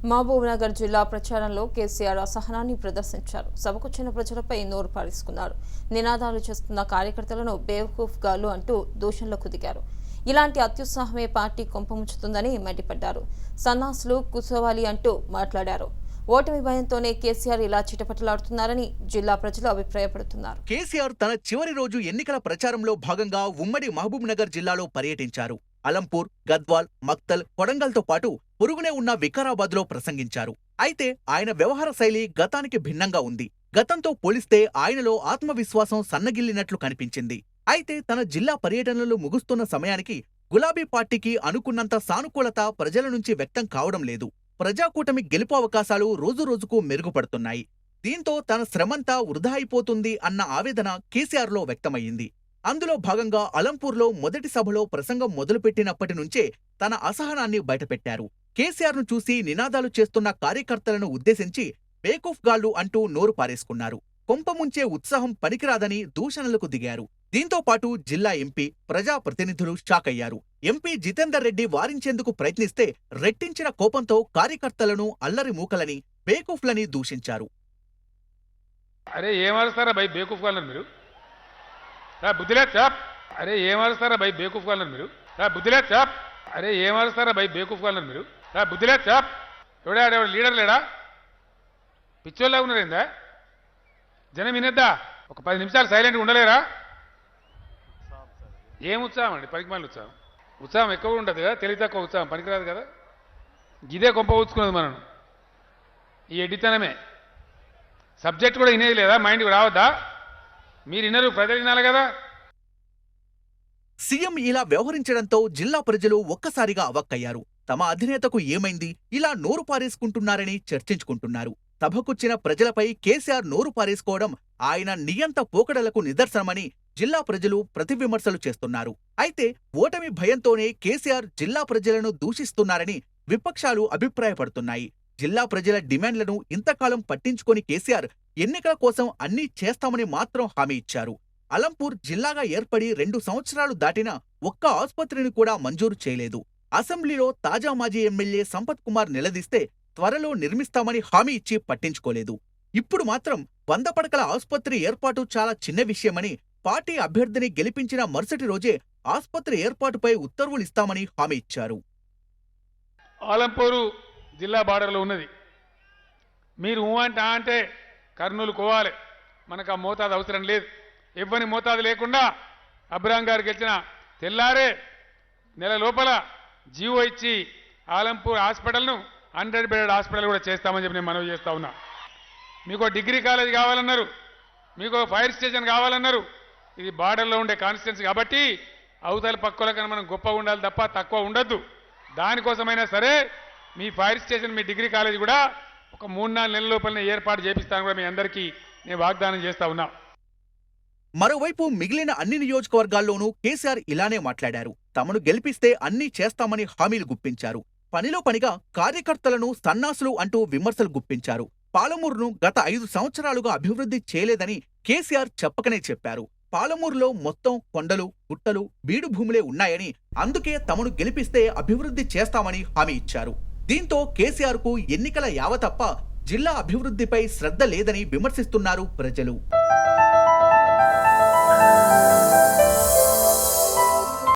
మహబూబ్నగర్ జిల్లా ప్రచారంలో కేసీఆర్ అసహనాన్ని ప్రదర్శించారు. సభకొచ్చిన ప్రజలపై నోరు పారేసుకున్నారు. నినాదాలు చేస్తున్న కార్యకర్తలను బేవకూఫ్ గాలు అంటూ దూషణలకు దిగారు. ఇలాంటి అత్యుత్సాహమే పార్టీ కొంపముంచుతుందని మండిపడ్డారు. సన్నాసులు కూసోవాలి అంటూ మాట్లాడారు. ఓటమి భయంతోనే కేసీఆర్ ఇలా చిటపటలాడుతున్నారని జిల్లా ప్రజలు అభిప్రాయపడుతున్నారు. కేసీఆర్ తన చివరి రోజు ఎన్నికల ప్రచారంలో భాగంగా ఉమ్మడి మహబూబ్నగర్ జిల్లాలో పర్యటించారు. అలంపూర్, గద్వాల్, మక్తల్, కొడంగల్తో పాటు పొరుగునే ఉన్న వికారాబాద్లో ప్రసంగించారు. అయితే ఆయన వ్యవహార శైలి గతానికి భిన్నంగా ఉంది. గతంతో పోలిస్తే ఆయనలో ఆత్మవిశ్వాసం సన్నగిల్లినట్లు కనిపించింది. అయితే తన జిల్లా పర్యటనలు ముగుస్తున్న సమయానికి గులాబీ పార్టీకి అనుకున్నంత సానుకూలత ప్రజల నుంచి వ్యక్తం కావడం లేదు. ప్రజాకూటమి గెలుపు అవకాశాలు రోజురోజుకు మెరుగుపడుతున్నాయి. దీంతో తన శ్రమంతా వృధా అయిపోతుంది అన్న ఆవేదన కేసీఆర్లో వ్యక్తమయ్యింది. అందులో భాగంగా అలంపూర్లో మొదటి సభలో ప్రసంగం మొదలుపెట్టినప్పటి నుంచే తన అసహనాన్ని బయటపెట్టారు. కేసీఆర్ను చూసి నినాదాలు చేస్తున్న కార్యకర్తలను ఉద్దేశించి బేకూఫ్ గాళ్లు అంటూ నోరు పారేసుకున్నారు. కొంపముంచే ఉత్సాహం పనికిరాదని దూషణలకు దిగారు. దీంతో పాటు జిల్లా ఎంపీ, ప్రజాప్రతినిధులు షాక్ అయ్యారు. ఎంపీ జితేందర్ రెడ్డి వారించేందుకు ప్రయత్నిస్తే రెట్టించిన కోపంతో కార్యకర్తలను అల్లరి మూకలని, బేకూఫ్లని దూషించారు. అరే ఏమరుస్తారా భయ్ బేకూఫ్ కాలన్నారు మీరు? బుద్ధిలేదు సాబ్. అరే ఏమరుస్తారా భయ్ బేకూఫ్ కాలన్నారు మీరు? బుద్ధిలేదు సాబ్. అరే ఏమరుస్తారా భయ్ బేకూఫ్ కాలన్నారు మీరు? బుద్ధిలేదు సాబ్. ఎవడా లీడర్ లేడా? పిచ్చోళ్ళ ఉన్నారేందా? జనం వినేద్దా? ఒక 10 నిమిషాలు సైలెంట్గా ఉండలేరా? ఏం ఉత్సాహం అండి, పనికిమాలిన ఉత్సాహం. ఉత్సాహం ఎక్కువ ఉండదు కదా, తెలివి తక్కువ ఉత్సాహం పనికిరాదు కదా. ఇదే కొంప ఊచుకున్నది మనం. ఈ ఎడ్డితనమే. సబ్జెక్ట్ కూడా వినేది లేదా? మైండ్కి రావద్దా? మీరు వినరు, ప్రజలు వినాలి కదా. సీఎం ఇలా వ్యవహరించడంతో జిల్లా ప్రజలు ఒక్కసారిగా అవాక్కయ్యారు. తమ అధినేతకు ఏమైంది, ఇలా నోరు పారేసుకుంటున్నారని చర్చించుకుంటున్నారు. సభకొచ్చిన ప్రజలపై కేసీఆర్ నోరు పారేసుకోవడం ఆయన నియంత పోకడలకు నిదర్శనమని జిల్లా ప్రజలు ప్రతివిమర్శలు చేస్తున్నారు. అయితే ఓటమి భయంతోనే కేసీఆర్ జిల్లా ప్రజలను దూషిస్తున్నారని విపక్షాలు అభిప్రాయపడుతున్నాయి. జిల్లా ప్రజల డిమాండ్లను ఇంతకాలం పట్టించుకొని కేసీఆర్ ఎన్నికల కోసం అన్నీ చేస్తామని మాత్రం హామీ ఇచ్చారు. అలంపూర్ జిల్లాగా ఏర్పడి 2 సంవత్సరాలు దాటినా ఒక్క ఆసుపత్రిని కూడా మంజూరు చేయలేదు. అసెంబ్లీలో తాజా మాజీ ఎమ్మెల్యే సంపత్ కుమార్ నిలదీస్తే త్వరలో నిర్మిస్తామని హామీ ఇచ్చి పట్టించుకోలేదు. ఇప్పుడు మాత్రం 100 పడకల ఆసుపత్రి ఏర్పాటు చాలా చిన్న విషయమని, పార్టీ అభ్యర్థిని గెలిపించిన మరుసటి రోజే ఆసుపత్రి ఏర్పాటుపై ఉత్తర్వులిస్తామని హామీ ఇచ్చారు. ఆలంపూరు జిల్లా బార్డర్లో ఉన్నది. మీరు అంటే కర్నూలు కోవాలి. మనకు ఆ మోతాదు అవసరం లేదు. ఇవ్వని మోతాదు లేకుండా అబ్రాం గారు గెలిచిన తెల్లారే నెల లోపల జీవో ఇచ్చి ఆలంపూర్ హాస్పిటల్ను 100 బెడెడ్ హాస్పిటల్ కూడా చేస్తామని చెప్పి నేను మనవి చేస్తా ఉన్నా. మీకు డిగ్రీ కాలేజ్ కావాలన్నారు, మీకు ఫైర్ స్టేషన్ కావాలన్నారు. ఇది బార్డర్లో ఉండే కాన్స్టిట్యున్సీ కాబట్టి అవతల పక్కల కన్నా మనం గొప్పగా ఉండాలి తప్ప తక్కువ ఉండద్దు. దానికోసమైనా సరే మీ ఫైర్ స్టేషన్, మీ డిగ్రీ కాలేజ్ కూడా ఒక 3-4 నెలల లోపలనే ఏర్పాటు చేపిస్తాను కూడా మీ అందరికీ నేను వాగ్దానం చేస్తా ఉన్నా. మరోవైపు మిగిలిన అన్ని నియోజకవర్గాల్లోనూ కేసీఆర్ ఇలానే మాట్లాడారు. తమను గెలిపిస్తే అన్నీ చేస్తామని హామీలు గుప్పించారు. పనిలో పనిగా కార్యకర్తలను సన్నాసులు అంటూ విమర్శలు గుప్పించారు. పాలమూరును గత 5 సంవత్సరాలుగా అభివృద్ధి చేయలేదని కేసీఆర్ చెప్పకనే చెప్పారు. పాలమూరులో మొత్తం కొండలు, గుట్టలు, బీడు భూములే ఉన్నాయని, అందుకే తమను గెలిపిస్తే అభివృద్ధి చేస్తామని హామీ ఇచ్చారు. దీంతో కేసీఆర్కు ఎన్నికల యావ తప్ప జిల్లా అభివృద్ధిపై శ్రద్ధ లేదని విమర్శిస్తున్నారు ప్రజలు.